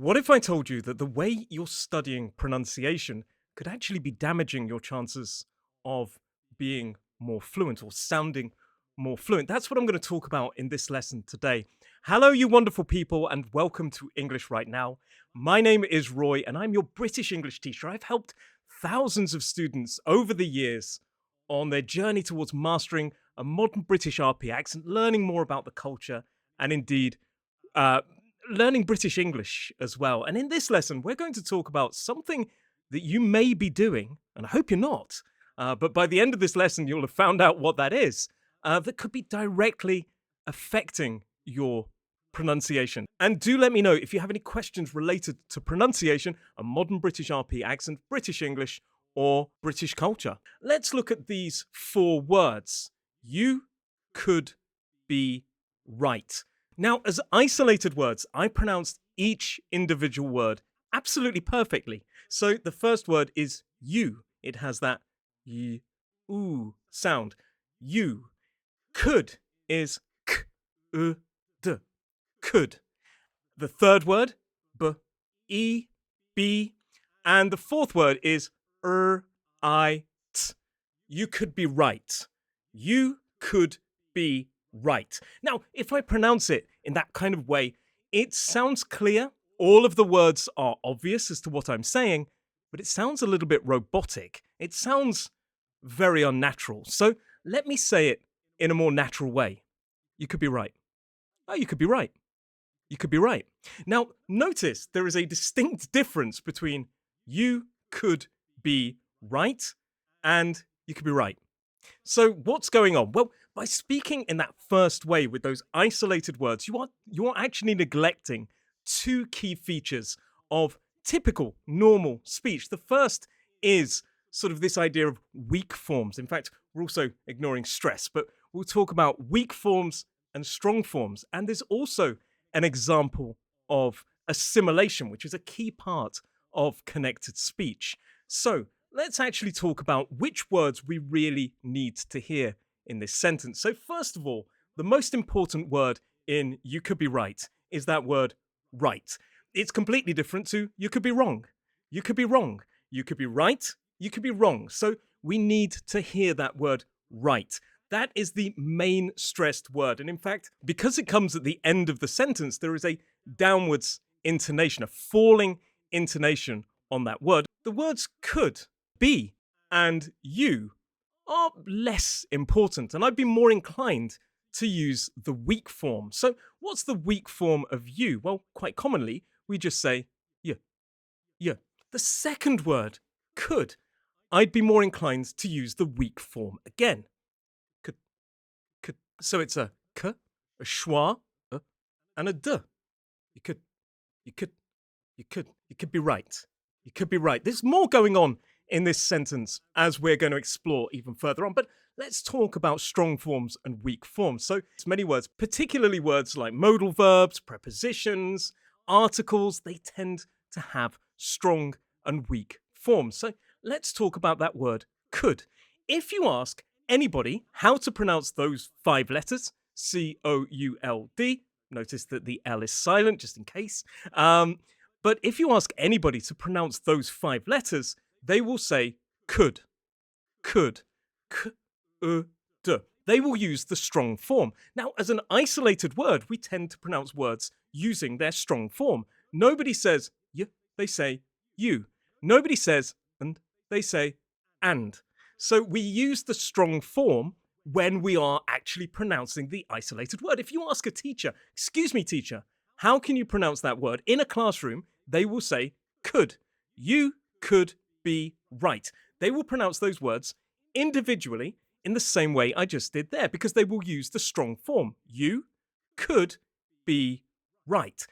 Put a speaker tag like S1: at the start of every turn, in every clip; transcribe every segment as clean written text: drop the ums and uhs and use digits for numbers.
S1: What if I told you that the way you're studying pronunciation could actually be damaging your chances of being more fluent or sounding more fluent? That's what I'm going to talk about in this lesson today. Hello, you wonderful people, and welcome to English Right Now. My name is Roy, and I'm your British English teacher. I've helped thousands of students over the years on their journey towards mastering a modern British RP accent, learning more about the culture, and indeed, uh, learning British English as well. And in this lesson, we're going to talk about something that you may be doing, and I hope you're not. But by the end of this lesson, you'll have found out what that is, that could be directly affecting your pronunciation. And do let me know if you have any questions related to pronunciation, a modern British RP accent, British English, or British culture. Let's look at these four words. You could be right. Now, as isolated words, I pronounced each individual word absolutely perfectly. So the first word is you. It has that y, oo sound. You. Could is k, d. Could. The third word, b, e, b. And the fourth word is I, t. You could be right. You could be right. Now, if I pronounce it in that kind of way, it sounds clear. All of the words are obvious as to what I'm saying, but it sounds a little bit robotic. It sounds very unnatural. So let me say it in a more natural way. You could be right. Oh, you could be right. You could be right. Now, notice there is a distinct difference between you could be right and you could be right. So what's going on? Well, by speaking in that first way with those isolated words, you are actually neglecting two key features of typical normal speech. The first is sort of this idea of weak forms. In fact, we're also ignoring stress, but we'll talk about weak forms and strong forms. And there's also an example of assimilation, which is a key part of connected speech. So let's actually talk about which words we really need to hear in this sentence. So first of all, the most important word in you could be right is that word right. It's completely different to you could be wrong. You could be wrong. You could be right. You could be wrong. So we need to hear that word right. That is the main stressed word. And in fact, because it comes at the end of the sentence, there is a downwards intonation, a falling intonation on that word. The words could, be, and you are less important, and I'd be more inclined to use the weak form. So what's the weak form of you? Well, quite commonly, we just say yeah, yeah. The second word, could, I'd be more inclined to use the weak form again. Could, could. So it's a k, a schwa, and a d. You could, you could, you could be right. You could be right. There's more going on in this sentence as we're going to explore even further on. But let's talk about strong forms and weak forms. So it's many words, particularly words like modal verbs, prepositions, articles, they tend to have strong and weak forms. So let's talk about that word could. If you ask anybody how to pronounce those five letters, C-O-U-L-D, notice that the L is silent just in case. But if you ask anybody to pronounce those five letters, they will say could, k, d. They will use the strong form. Now, as an isolated word, we tend to pronounce words using their strong form. Nobody says y, they say you. Nobody says and, they say and. So we use the strong form when we are actually pronouncing the isolated word. If you ask a teacher, excuse me, teacher, how can you pronounce that word? In a classroom, they will say could. You could be right. They will pronounce those words individually in the same way I just did there because they will use the strong form. You could be right.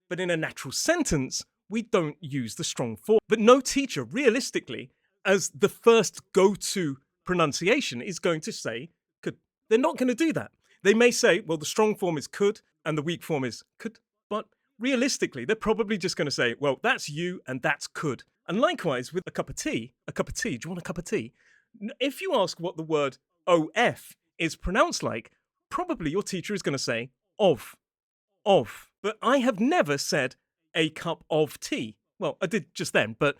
S1: But in a natural sentence, we don't use the strong form. But no teacher, realistically, as the first go-to pronunciation is going to say could. They're not going to do that. They may say, well, the strong form is could and the weak form is could, but realistically, they're probably just going to say, well, that's you and that's could. And likewise with a cup of tea, do you want a cup of tea? If you ask what the word OF is pronounced like, probably your teacher is going to say of. But I have never said a cup of tea. Well, I did just then, but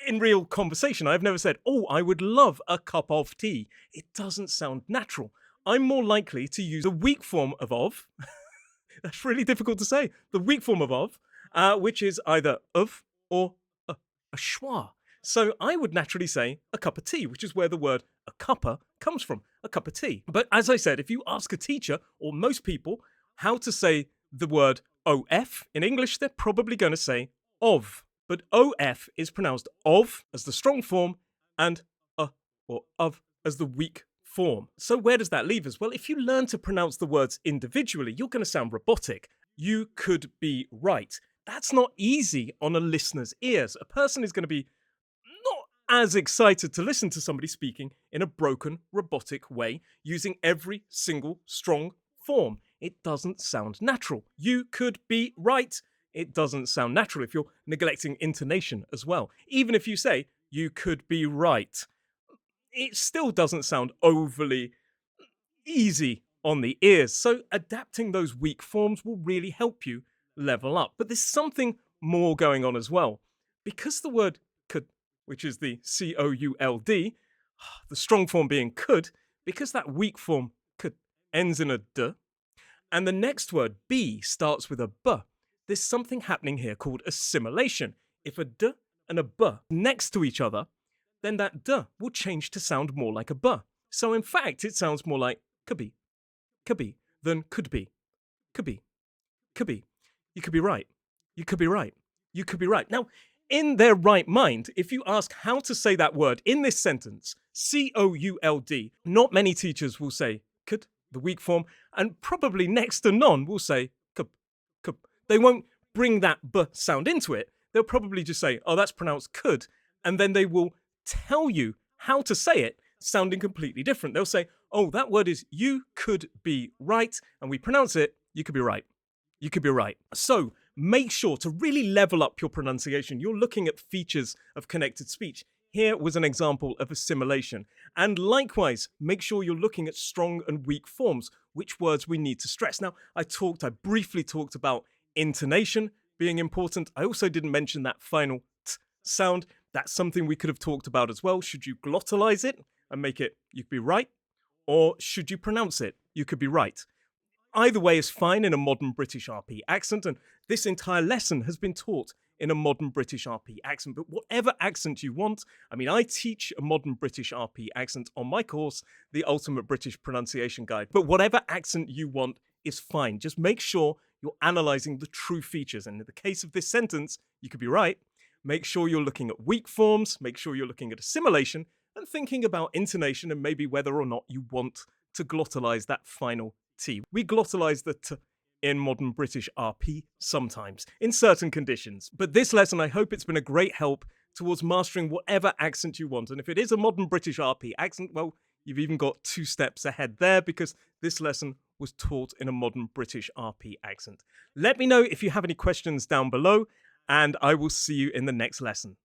S1: in real conversation, I've never said, oh, I would love a cup of tea. It doesn't sound natural. I'm more likely to use the weak form of. That's really difficult to say. The weak form of, which is either of or a schwa. So I would naturally say a cup of tea, which is where the word a cuppa comes from, a cup of tea. But as I said, if you ask a teacher or most people how to say the word of in English, they're probably going to say of. But of is pronounced of as the strong form and or of as the weak form. So where does that leave us? Well, if you learn to pronounce the words individually, you're going to sound robotic. You could be right. That's not easy on a listener's ears. A person is going to be not as excited to listen to somebody speaking in a broken, robotic way using every single strong form. It doesn't sound natural. You could be right. It doesn't sound natural if you're neglecting intonation as well. Even if you say, you could be right, it still doesn't sound overly easy on the ears. So adapting those weak forms will really help you level up. But there's something more going on as well. Because the word could, which is the could, the strong form being could, because that weak form could ends in a d, and the next word be starts with a b, there's something happening here called assimilation. If a d and a b next to each other, then that d will change to sound more like a b. So in fact, it sounds more like could be, than could be, could be, could be. You could be right. You could be right. You could be right. Now, in their right mind, if you ask how to say that word in this sentence, could, not many teachers will say could, the weak form, and probably next to none will say could, could. They won't bring that b sound into it. They'll probably just say, oh, that's pronounced could, and then they will tell you how to say it sounding completely different. They'll say, oh, that word is you could be right, and we pronounce it, you could be right. You could be right. So make sure to really level up your pronunciation. You're looking at features of connected speech. Here was an example of assimilation. And likewise, make sure you're looking at strong and weak forms, which words we need to stress. Now, I briefly talked about intonation being important. I also didn't mention that final t sound. That's something we could have talked about as well. Should you glottalize it and make it, you could be right? Or should you pronounce it, you could be right? Either way is fine in a modern British RP accent, and this entire lesson has been taught in a modern British RP accent. But whatever accent you want, I mean, I teach a modern British RP accent on my course, The Ultimate British Pronunciation Guide. But whatever accent you want is fine. Just make sure you're analyzing the true features. And in the case of this sentence, you could be right. Make sure you're looking at weak forms, make sure you're looking at assimilation, and thinking about intonation and maybe whether or not you want to glottalize that final T. We glottalize the T in modern British RP sometimes, in certain conditions. But this lesson, I hope it's been a great help towards mastering whatever accent you want. And if it is a modern British RP accent, well, you've even got 2 steps ahead there because this lesson was taught in a modern British RP accent. Let me know if you have any questions down below, and I will see you in the next lesson.